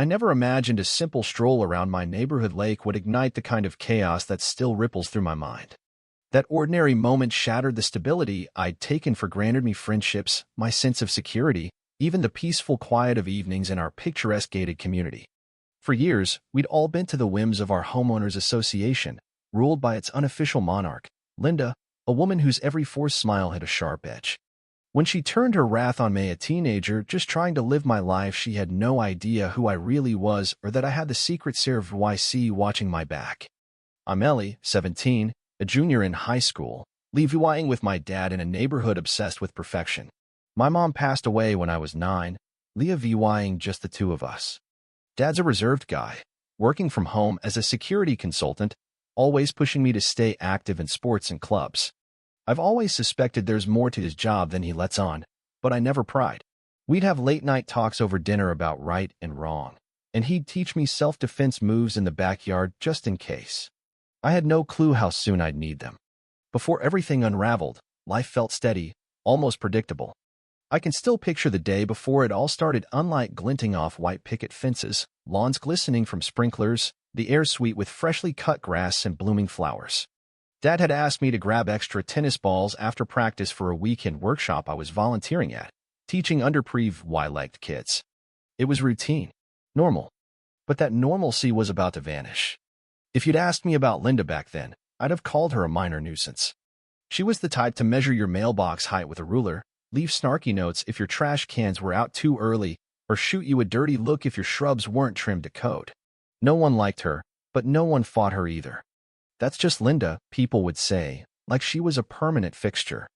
I never imagined a simple stroll around my neighborhood lake would ignite the kind of chaos that still ripples through my mind. That ordinary moment shattered the stability I'd taken for granted, me friendships, my sense of security, even the peaceful quiet of evenings in our picturesque gated community. For years, we'd all bent to the whims of our homeowners association, ruled by its unofficial monarch, Linda, a woman whose every forced smile had a sharp edge. When she turned her wrath on me, a teenager just trying to live my life, she had no idea who I really was or that I had the secret Serve YC watching my back. I'm Ellie, 17, a junior in high school, living with my dad in a neighborhood obsessed with perfection. My mom passed away when I was 9, living just the two of us. Dad's a reserved guy, working from home as a security consultant, always pushing me to stay active in sports and clubs. I've always suspected there's more to his job than he lets on, but I never pried. We'd have late-night talks over dinner about right and wrong, and he'd teach me self-defense moves in the backyard just in case. I had no clue how soon I'd need them. Before everything unraveled, life felt steady, almost predictable. I can still picture the day before it all started. Unlike glinting off-white picket fences, lawns glistening from sprinklers, the air sweet with freshly cut grass and blooming flowers. Dad had asked me to grab extra tennis balls after practice for a weekend workshop I was volunteering at, teaching underprivileged kids. It was routine, normal, but that normalcy was about to vanish. If you'd asked me about Linda back then, I'd have called her a minor nuisance. She was the type to measure your mailbox height with a ruler, leave snarky notes if your trash cans were out too early, or shoot you a dirty look if your shrubs weren't trimmed to code. No one liked her, but no one fought her either. That's just Linda, people would say, like she was a permanent fixture.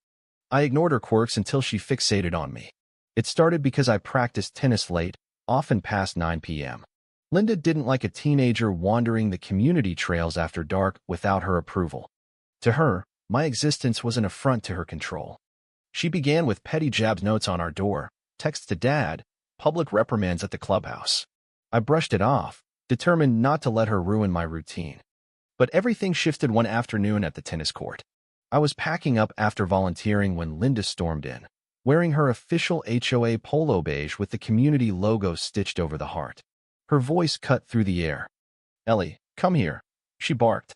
I ignored her quirks until she fixated on me. It started because I practiced tennis late, often past 9 p.m. Linda didn't like a teenager wandering the community trails after dark without her approval. To her, my existence was an affront to her control. She began with petty jabs, notes on our door, texts to Dad, public reprimands at the clubhouse. I brushed it off, determined not to let her ruin my routine. But everything shifted one afternoon at the tennis court. I was packing up after volunteering when Linda stormed in, wearing her official HOA polo beige with the community logo stitched over the heart. Her voice cut through the air. "Ellie, come here," she barked.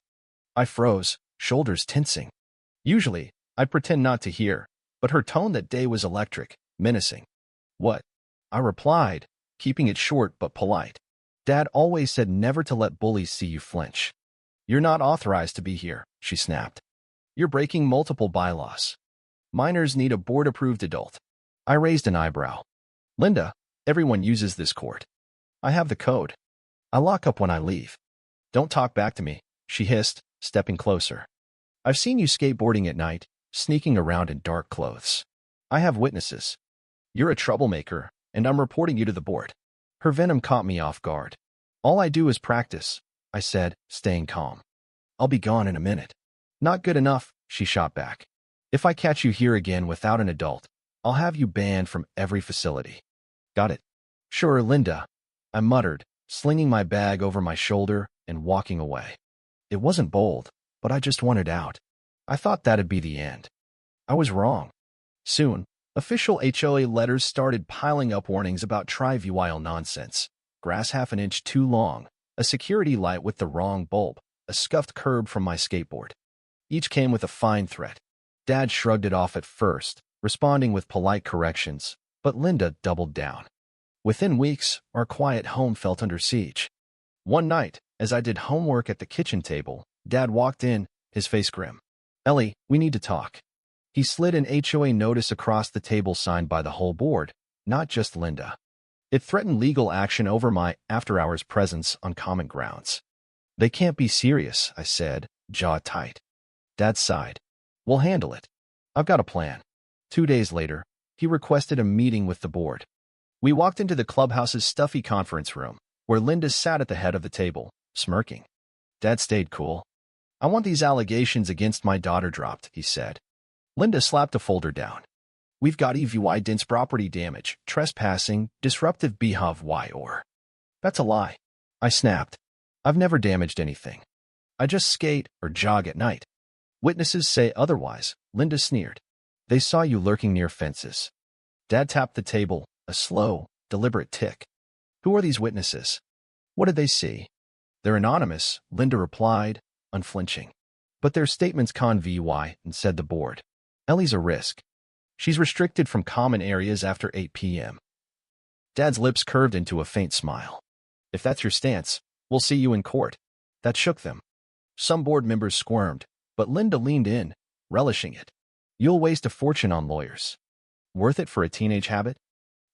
I froze, shoulders tensing. Usually, I'd pretend not to hear, but her tone that day was electric, menacing. "What?" I replied, keeping it short but polite. "Dad always said never to let bullies see you flinch." "You're not authorized to be here," she snapped. "You're breaking multiple bylaws. Minors need a board-approved adult." I raised an eyebrow. "Linda, everyone uses this court. I have the code. I lock up when I leave." "Don't talk back to me," she hissed, stepping closer. "I've seen you skateboarding at night, sneaking around in dark clothes. I have witnesses. You're a troublemaker, and I'm reporting you to the board." Her venom caught me off guard. "All I do is practice," I said, staying calm. "I'll be gone in a minute." "Not good enough," she shot back. "If I catch you here again without an adult, I'll have you banned from every facility." "Got it." "Sure, Linda," I muttered, slinging my bag over my shoulder and walking away. It wasn't bold, but I just wanted out. I thought that'd be the end. I was wrong. Soon, official HOA letters started piling up, warnings about trivial nonsense. Grass half an inch too long, a security light with the wrong bulb, a scuffed curb from my skateboard. Each came with a fine threat. Dad shrugged it off at first, responding with polite corrections, but Linda doubled down. Within weeks, our quiet home felt under siege. One night, as I did homework at the kitchen table, Dad walked in, his face grim. "Ellie, we need to talk." He slid an HOA notice across the table signed by the whole board, not just Linda. It threatened legal action over my after-hours presence on common grounds. "They can't be serious," I said, jaw tight. Dad sighed. "We'll handle it. I've got a plan." 2 days later, he requested a meeting with the board. We walked into the clubhouse's stuffy conference room, where Linda sat at the head of the table, smirking. Dad stayed cool. "I want these allegations against my daughter dropped," he said. Linda slapped a folder down. "We've got evidence property damage, trespassing, disruptive behavior." "That's a lie," I snapped. "I've never damaged anything. I just skate or jog at night." "Witnesses say otherwise," Linda sneered. "They saw you lurking near fences." Dad tapped the table, a slow, deliberate tick. Who are these witnesses? What did they see? They're anonymous, Linda replied, unflinching. But their statements convey, and said the board. Ellie's a risk. She's restricted from common areas after 8 p.m. Dad's lips curved into a faint smile. If that's your stance, we'll see you in court. That shook them. Some board members squirmed, but Linda leaned in, relishing it. You'll waste a fortune on lawyers. Worth it for a teenage habit?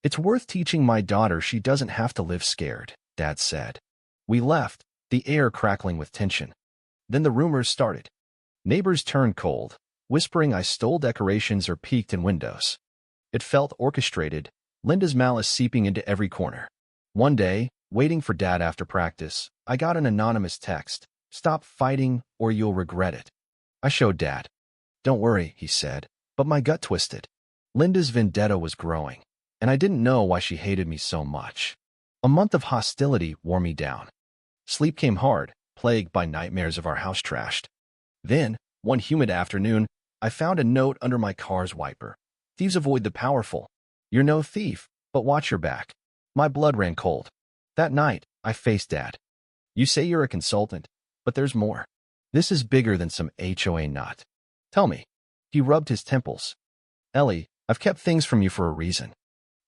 It's worth teaching my daughter she doesn't have to live scared, Dad said. We left, the air crackling with tension. Then the rumors started. Neighbors turned cold, whispering I stole decorations or peeked in windows. It felt orchestrated, Linda's malice seeping into every corner. One day, waiting for Dad after practice, I got an anonymous text. Stop fighting or you'll regret it. I showed Dad. Don't worry, he said, but my gut twisted. Linda's vendetta was growing, and I didn't know why she hated me so much. A month of hostility wore me down. Sleep came hard, plagued by nightmares of our house trashed. Then, one humid afternoon, I found a note under my car's wiper. Thieves avoid the powerful. You're no thief, but watch your back. My blood ran cold. That night, I faced Dad. You say you're a consultant, but there's more. This is bigger than some HOA nut. Tell me. He rubbed his temples. Ellie, I've kept things from you for a reason.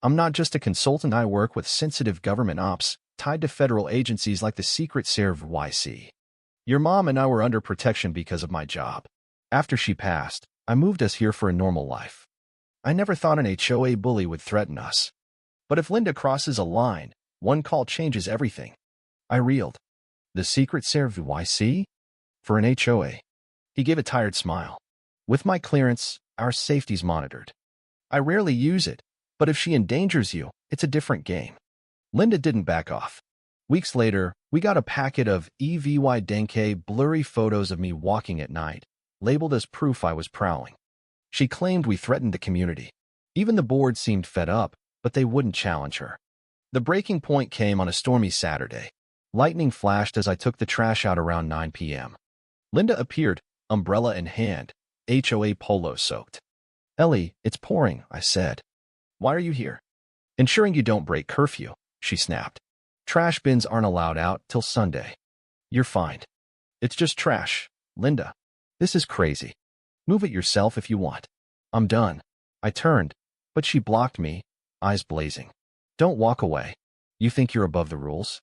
I'm not just a consultant. I work with sensitive government ops tied to federal agencies like the Secret Service. Your mom and I were under protection because of my job. After she passed, I moved us here for a normal life. I never thought an HOA bully would threaten us. But if Linda crosses a line, one call changes everything. I reeled. The Secret Service? For an HOA. He gave a tired smile. With my clearance, our safety's monitored. I rarely use it, but if she endangers you, it's a different game. Linda didn't back off. Weeks later, we got a packet of EVY blurry photos of me walking at night, labeled as proof I was prowling. She claimed we threatened the community. Even the board seemed fed up, but they wouldn't challenge her. The breaking point came on a stormy Saturday. Lightning flashed as I took the trash out around 9 p.m. Linda appeared, umbrella in hand, HOA polo soaked. Ellie, it's pouring, I said. Why are you here? Ensuring you don't break curfew, she snapped. Trash bins aren't allowed out till Sunday. You're fined. It's just trash, Linda. This is crazy. Move it yourself if you want. I'm done. I turned, but she blocked me, eyes blazing. Don't walk away. You think you're above the rules?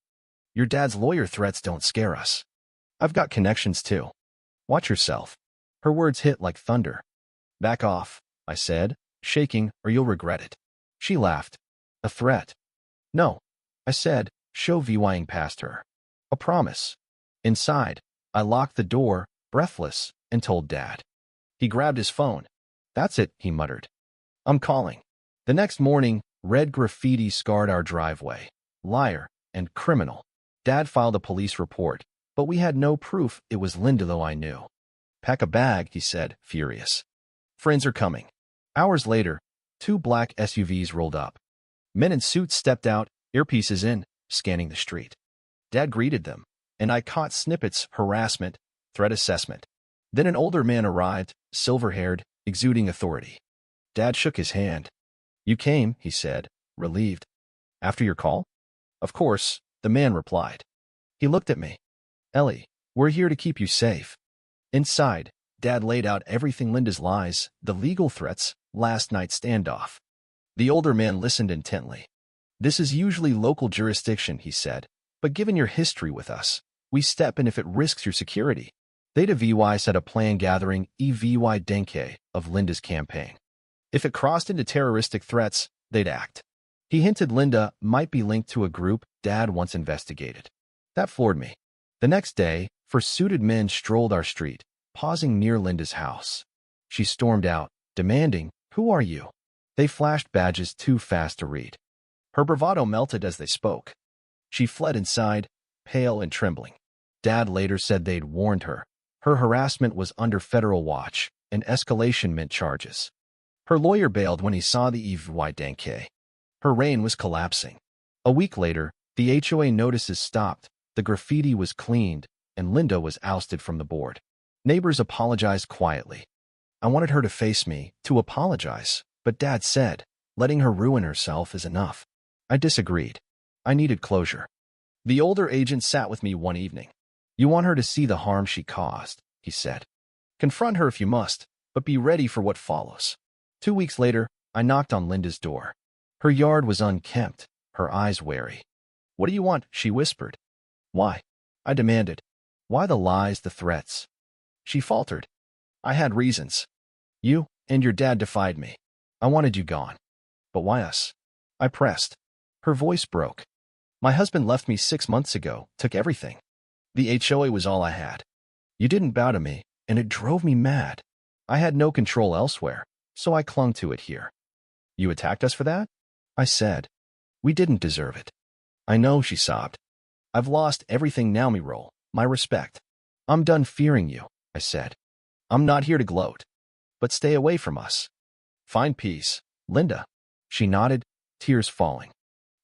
Your dad's lawyer threats don't scare us. I've got connections too. Watch yourself. Her words hit like thunder. Back off, I said, shaking, or you'll regret it. She laughed. A threat? No, I said, vying past her. A promise. Inside, I locked the door, breathless, and told Dad. He grabbed his phone. That's it, he muttered. I'm calling. The next morning, red graffiti scarred our driveway. Liar and criminal. Dad filed a police report, but we had no proof it was Linda, though I knew. Pack a bag, he said, furious. Friends are coming. Hours later, 2 black SUVs rolled up. Men in suits stepped out, earpieces in, scanning the street. Dad greeted them, and I caught snippets: harassment, threat assessment. Then an older man arrived, silver-haired, exuding authority. Dad shook his hand. You came, he said, relieved. After your call? Of course, the man replied. He looked at me. Ellie, we're here to keep you safe. Inside, Dad laid out everything: Linda's lies, the legal threats, last night's standoff. The older man listened intently. This is usually local jurisdiction, he said, but given your history with us, we step in if it risks your security. Theta VY set a plan gathering EVY of Linda's campaign. If it crossed into terroristic threats, they'd act. He hinted Linda might be linked to a group Dad once investigated. That floored me. The next day, fursuited men strolled our street, pausing near Linda's house. She stormed out, demanding, "Who are you?" They flashed badges too fast to read. Her bravado melted as they spoke. She fled inside, pale and trembling. Dad later said they'd warned her. Her harassment was under federal watch, and escalation meant charges. Her lawyer bailed when he saw the EVY. Her reign was collapsing. A week later, the HOA notices stopped, the graffiti was cleaned, and Linda was ousted from the board. Neighbors apologized quietly. I wanted her to face me, to apologize, but Dad said, letting her ruin herself is enough. I disagreed. I needed closure. The older agent sat with me one evening. You want her to see the harm she caused, he said. Confront her if you must, but be ready for what follows. 2 weeks later, I knocked on Linda's door. Her yard was unkempt, her eyes wary. What do you want? She whispered. Why? I demanded. Why the lies, the threats? She faltered. I had reasons. You and your dad defied me. I wanted you gone. But why us? I pressed. Her voice broke. My husband left me 6 months ago, took everything. The HOA was all I had. You didn't bow to me, and it drove me mad. I had no control elsewhere, so I clung to it here. You attacked us for that? I said. We didn't deserve it. I know, she sobbed. I've lost everything now, me roll, my respect. I'm done fearing you, I said. I'm not here to gloat. But stay away from us. Find peace, Linda. She nodded, tears falling.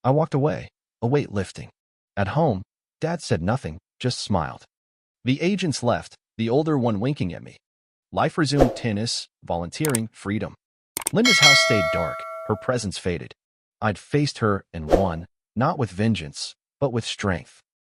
I walked away, a weight lifting. At home, Dad said nothing, just smiled. The agents left, the older one winking at me. Life resumed: tennis, volunteering, freedom. Linda's house stayed dark, her presence faded. I'd faced her and won, not with vengeance, but with strength.